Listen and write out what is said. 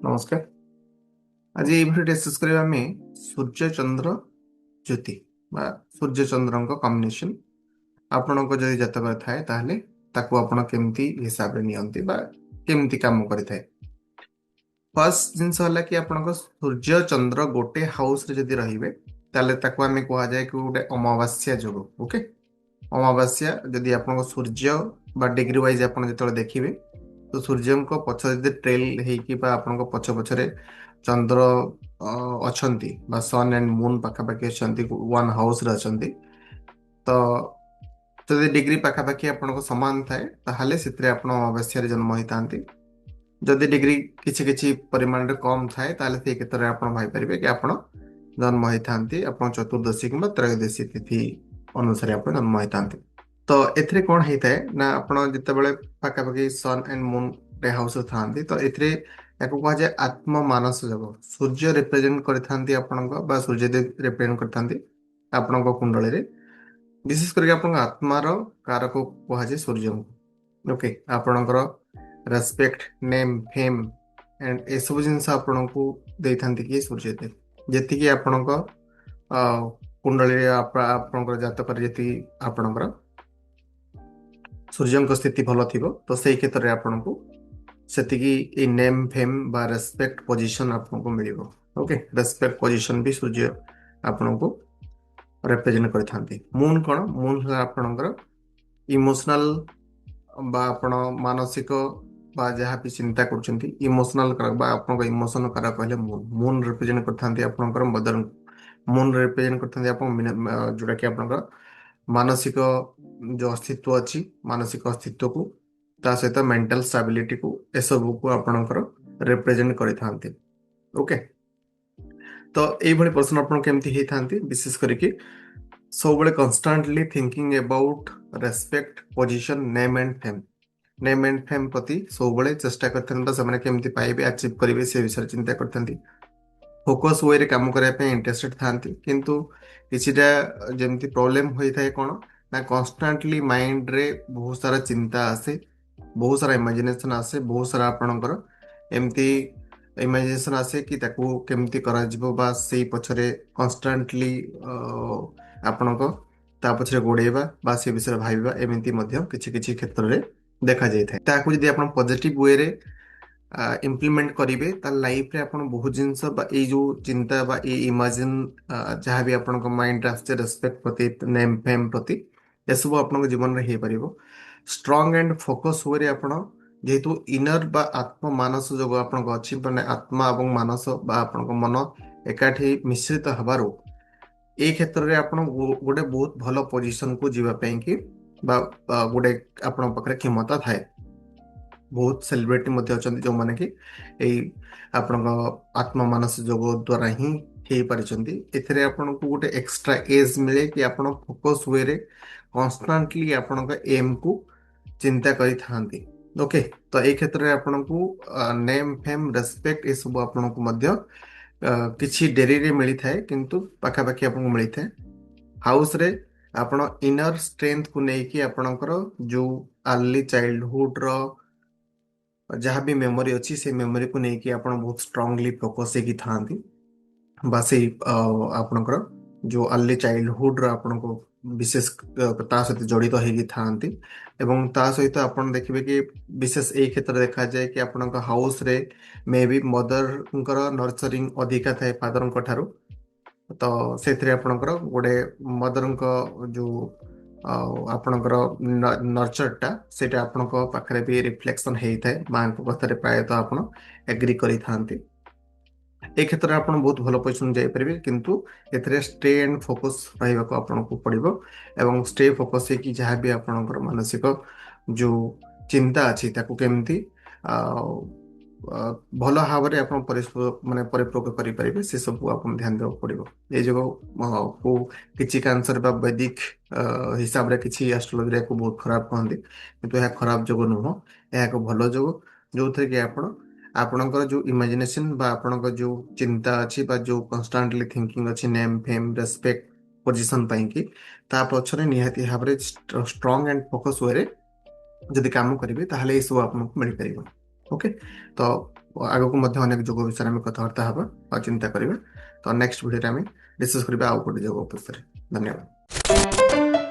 नमस्कार। आज ये भिडियो डिस्कस करिया आमे सूर्य चंद्र ज्योति बा सूर्य चंद्र कॉम्बिनेशन आपनको जदि जातक थाए ताहले ताकू आपण केमती हिसाब रे नियंती बा केमती काम करिथाए। फर्स्ट जिंस होला कि आपनको सूर्य चंद्र गोटे हाउस रे जदि रहिबे ताले ताकू आमे कोहा जाय कि गोटे अमावास्या जोग। ओके, अमावास्या जदि आपनको सूर्य बा डिग्री वाइज आपण जतले देखिबे तो सूर्य को पछ जदि ट्रेल हेकी बा आपनको पछ पछरे चंद्र अछंती बा सन एंड मून पाखापाखि अछंती वन हाउस रे अछंती तो जदि डिग्री पाखापाखि आपनको समान थाए ताहले सितरे आपण अमावास्या रे जन्म होइतांती। जदि डिग्री किछि किछि परिमाण रे कम थाए ताहले से क्षेत्र रे आपण भाई परिबे कि आपण जन्म होइतांती आपण चतुर्दशी किंबा त्रयोदशी तिथि अनुसार आपण जन्म होइतांती। तो एथरे कोन हेइताए ना आपण जतेबेले पाखापाखि सन एंड मून रे हाउस थांती तो एथरे याको कहा जाए आत्म मानस जगह सूर्य रिप्रेजेंट करथांती आपणको बा सूर्य देव रिप्रेजेंट करथांती आपणको कुंडली रे विशेष करके आपणको आत्मार कारक कहा जाए सूर्य। ओके, आपणकर रेस्पेक्ट नेम फेम एंड ए सब जिंस आपणको देथांती कि सूर्य देव जेति कि आपणको कुंडली रे आपणकर जातक रे जेति आपणकर सूर्य स्थिति भल थी तो से क्षेत्र में आपको से नेम फेम बा रेस्पेक्ट पोजिशन आपको मिल। ओके, रेस्पेक्ट पोजिशन भी सूर्य आपको रिप्रेजेंट करथांती। मून कौन मून आपणकर इमोशनल बा आपण मानसिक बा जहाँ भी चिंता कर इमोशनल बा आपन इमोशन कारक कहले मून मून रिप्रेजेंट करथांती आपणकर मदर मून रिप्रेजेंट करथांती आपण जोटा कि आपणकर मानसिक जो अस्तित्व अच्छी मानसिक अस्तित्व को ता सहित मेंटल स्टेबिलिटी को ए सब को आपणकर रिप्रेजेंट करिथांती। ओके, तो एई भली पर्सन आपण केमती हेई थांती विशेष करके सब बळे constantly thinking about respect position name and fame प्रति सब बळे चेष्टा करथांती से माने केमती पाइबे अचीव करिवे से विषय चिंता करथांती। फोकस वे रे काम करने पे इंटरेस्टेड थांती किंतु किछिटा जेमती प्रॉब्लम होई थाए कोन ना कांस्टेंटली माइंड रे बहुत सारा चिंता आसे बहुत सारा इमेजिनेशन आसे बहुत सारा आपणकर एमती इमेजिनेशन आसे कि ताकू केमती करा जिवो बा सेई पछरे कांस्टेंटली आपणको ता पछरे गोडेबा बा से विषय भाबिबा एमती मध्य किछि किछि क्षेत्र रे देखा जाय थाए। ताकू जदि आपण पॉजिटिव वे रे इम्प्लीमेंट करेंगे लाइफ रे आपण बहुत जिनस जो चिंता बा इमेजिन जहाँ भी आपण माइंड आसे रेस्पेक्ट प्रति नेम फेम प्रति ये सब आपण जीवन में हो पार स्ट्रॉन्ग एंड फोकस वे आपण जेहेतु इनर बा आत्म मानस जो आपण अच्छी माने आत्मा और मानस बा आपण मन एकाठी मिश्रित हबार ए क्षेत्र में आपण गोटे बहुत भल पोजिशन को जीवाई कि गोटे आपण पाखे क्षमता थाए। बहुत सेलिब्रिटी जो माने कि आपण आत्मा मानस जोग द्वारा ही हो पारिछंती एथिरे आपण को गोटे एक्स्ट्रा एज मिले कि आपण फोकस वे रे कांस्टेंटली आपण एम को चिंता करि थांती। ओके, तो ए क्षेत्र में आपण को नेम फेम रेस्पेक्ट ए सब आपण को मध्य किछि डेरी रे मिली थाए किंतु पाखा पाखी आपण को मिली थाए। हाउस रे आपण इनर स्ट्रेंथ को नेकी आपणकर जो अर्ली चाइल्डहुड रो जहाँ भी मेमोरी अच्छी से मेमोरी को लेकिन आप बहुत स्ट्रांगली फोकस होगी था से आपणकर जो अर्ली चाइल्डहुड आपण को विशेष ता सहित जड़ित होगी था एवं ता सहित आपण देखिए कि विशेष ए क्षेत्र देखा जाए कि आपण हाउस रे मे बी मदर नर्चरिंग अधिका थाए फादर ठारू तो से आपणकर गोटे मदर जो आपणकर नर्चरटा सेटा आपणक पाखरे भी रिफ्लेक्शन होता है माँ कथार प्रायतः आप एग्री करी ए क्षेत्र में आप बहुत भल पोजिशन जापर किंतु एथिरे स्टे एंड फोकस रहा आपको पड़ो एवं स्टे फोकस है जहाँ भी आपणकर मानसिक जो चिंता अच्छी ताकू केमती भल भाव में आप माने परिप्रयोग करेंगे से सब आप ध्यान देवा पड़ो ये जो को किसी कैंसर बा वैदिक हिसाब रे किसी एस्ट्रोलॉजी को बहुत खराब कहते किंतु यह खराब जोग नुह यह एक भल जोग जो थे कि आपणकर जो इमेजिनेशन बा आपणकर जो चिंता अच्छी बा जो कन्स्टांटली थिंकिंग अच्छी नेम फेम रेस्पेक्ट पोजिशन कि ता पछरे निहाती भाव में स्ट्रॉन्ग एंड फोकस वे जदि काम करेंगे ताहले ये सब आपको मिल पार। ओके, तो ଆଗକୁ ମଧ୍ୟ ଅନେକ ଯୋଗ ବିଷୟରେ ଆମେ କଥାବାର୍ତ୍ତା ହେବା ଆଉ ଚିନ୍ତା କରିବା। ତ ନେକ୍ସଟ ଭିଡ଼ିଓରେ ଆମେ ଡିସ୍କସ୍ କରିବା ଆଉ ଗୋଟେ ଯୋଗ ଉପରେ। ଧନ୍ୟବାଦ।